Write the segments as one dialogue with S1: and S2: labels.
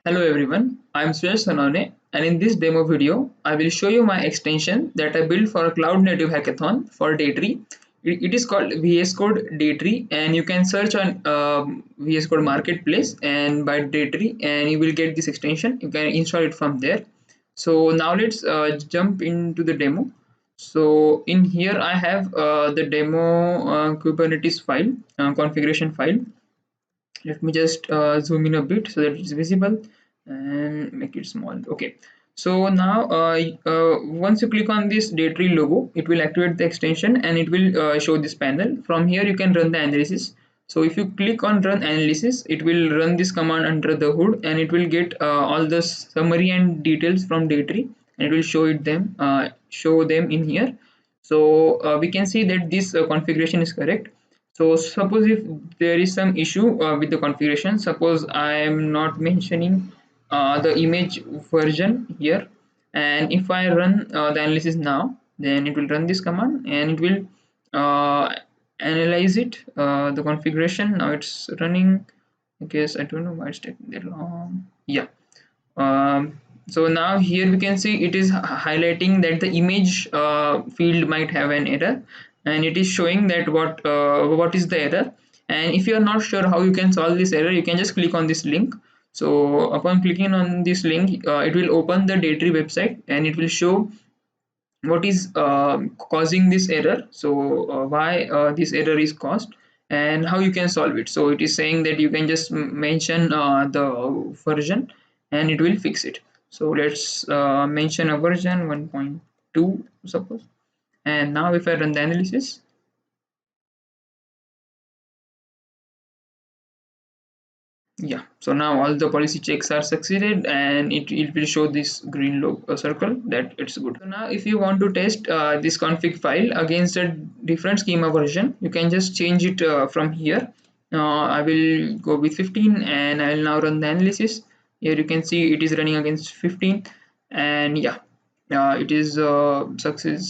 S1: Hello everyone, I'm Suresh Sanone, and in this demo video, I will show you my extension that I built for a cloud native hackathon for Daytree. It is called VS Code Daytree, and you can search on VS Code Marketplace and by Daytree, and you will get this extension. You can install it from there. So now let's jump into the demo. So in here, I have the demo Kubernetes file, configuration file. Let me just zoom in a bit so that it's visible and make it small. Okay, so now once you click on this Daytree logo, it will activate the extension and it will show this panel. From here you can run the analysis. So if you click on run analysis, it will run this command under the hood and it will get all the summary and details from Daytree, and it will show them in here. So we can see that this configuration is correct. So suppose if there is some issue with the configuration, suppose I am not mentioning the image version here, and if I run the analysis now, then it will run this command and it will uh, analyze it, the configuration. Now it's running. I guess I don't know why it's taking that long. Yeah. So now here we can see it is highlighting that the image field might have an error, and it is showing that what is the error. And if you are not sure how you can solve this error, you can just click on this link. So upon clicking on this link, it will open the Daytree website and it will show what is causing this error. So why this error is caused and how you can solve it. So it is saying that you can just mention the version and it will fix it. So let's mention a version 1.2 suppose, and now if I run the analysis, yeah, so now all the policy checks are succeeded and it will show this green logo circle that it's good. So now if you want to test this config file against a different schema version, you can just change it from here. I will go with 15 and I will now run the analysis. Here you can see it is running against 15, and yeah, it is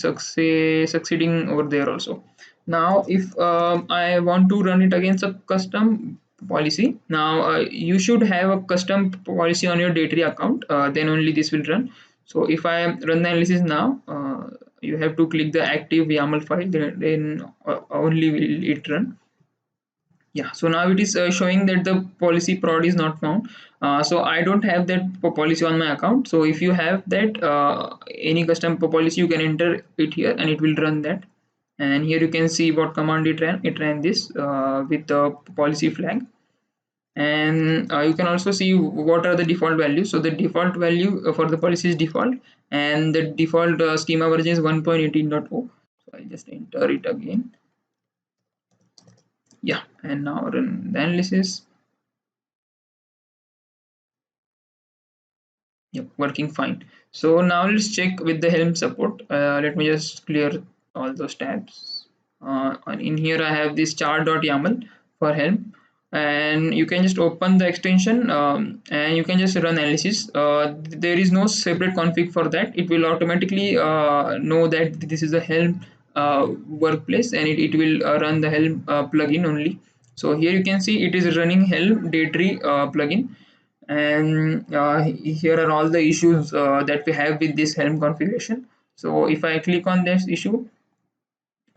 S1: succeeding over there also. Now if I want to run it against a custom policy, now you should have a custom policy on your Daytree account, then only this will run. So if I run the analysis now, you have to click the active YAML file, then only will it run. Yeah, so now it is showing that the policy prod is not found. So I don't have that policy on my account. So if you have that any custom policy, you can enter it here and it will run that. And here you can see what command it ran this with the policy flag. And you can also see what are the default values. So the default value for the policy is default, and the default schema version is 1.18.0. So I'll just enter it again. Yeah, and now run the analysis. Yep, working fine. So now let's check with the Helm support. Let me just clear all those tabs. And in here I have this chart.yaml for Helm, and you can just open the extension and you can just run analysis. There is no separate config for that. It will automatically know that this is a Helm workplace, and it will run the Helm plugin only. So here you can see it is running Helm Daytree plugin, and here are all the issues that we have with this Helm configuration. So if I click on this issue,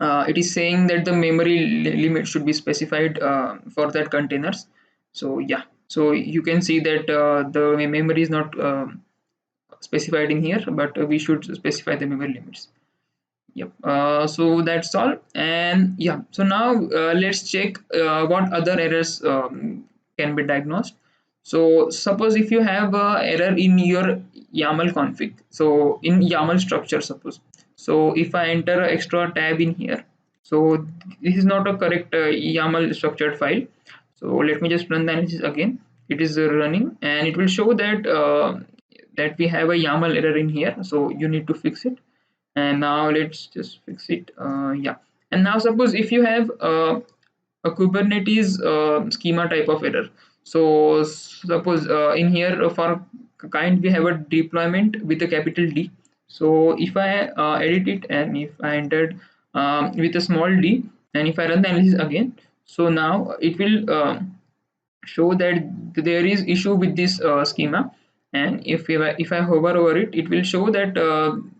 S1: it is saying that the memory limit should be specified for that containers. So yeah, so you can see that the memory is not specified in here, but we should specify the memory limits. Yep, so that's all. And yeah, so now let's check what other errors can be diagnosed. So suppose if you have a error in your YAML config, so in YAML structure suppose, so if I enter an extra tab in here, so this is not a correct YAML structured file. So let me just run the analysis again. It is running and it will show that that we have a YAML error in here, so you need to fix it. And now let's just fix it. Yeah, and now suppose if you have a Kubernetes schema type of error. So suppose in here for kind we have a deployment with a capital D. So if I edit it and if I entered with a small d, and if I run the analysis again, so now it will show that there is issue with this schema. And if I hover over it, it will show that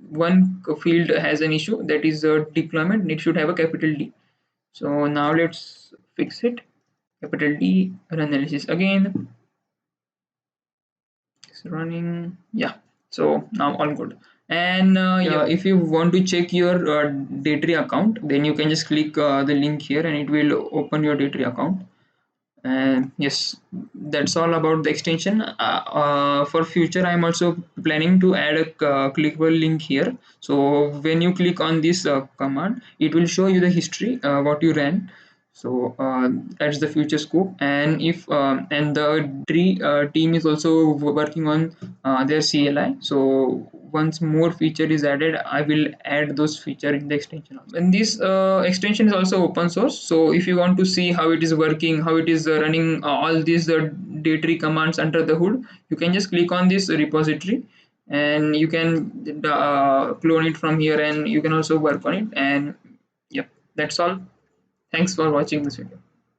S1: one field has an issue, that is deployment, and it should have a capital D. So now let's fix it. Capital D, run analysis again. It's running. Yeah. So now all good. And yeah, if you want to check your Daytree account, then you can just click the link here and it will open your Daytree account. And yes, that's all about the extension. For future, I'm also planning to add a clickable link here. So when you click on this command, it will show you the history what you ran. So that's the future scope. And if and the tree team is also working on their CLI. So once more feature is added, I will add those feature in the extension. And this extension is also open source. So if you want to see how it is working, how it is running all these Daytree commands under the hood, you can just click on this repository and you can clone it from here, and you can also work on it. And yep, that's all. Thanks for watching this video.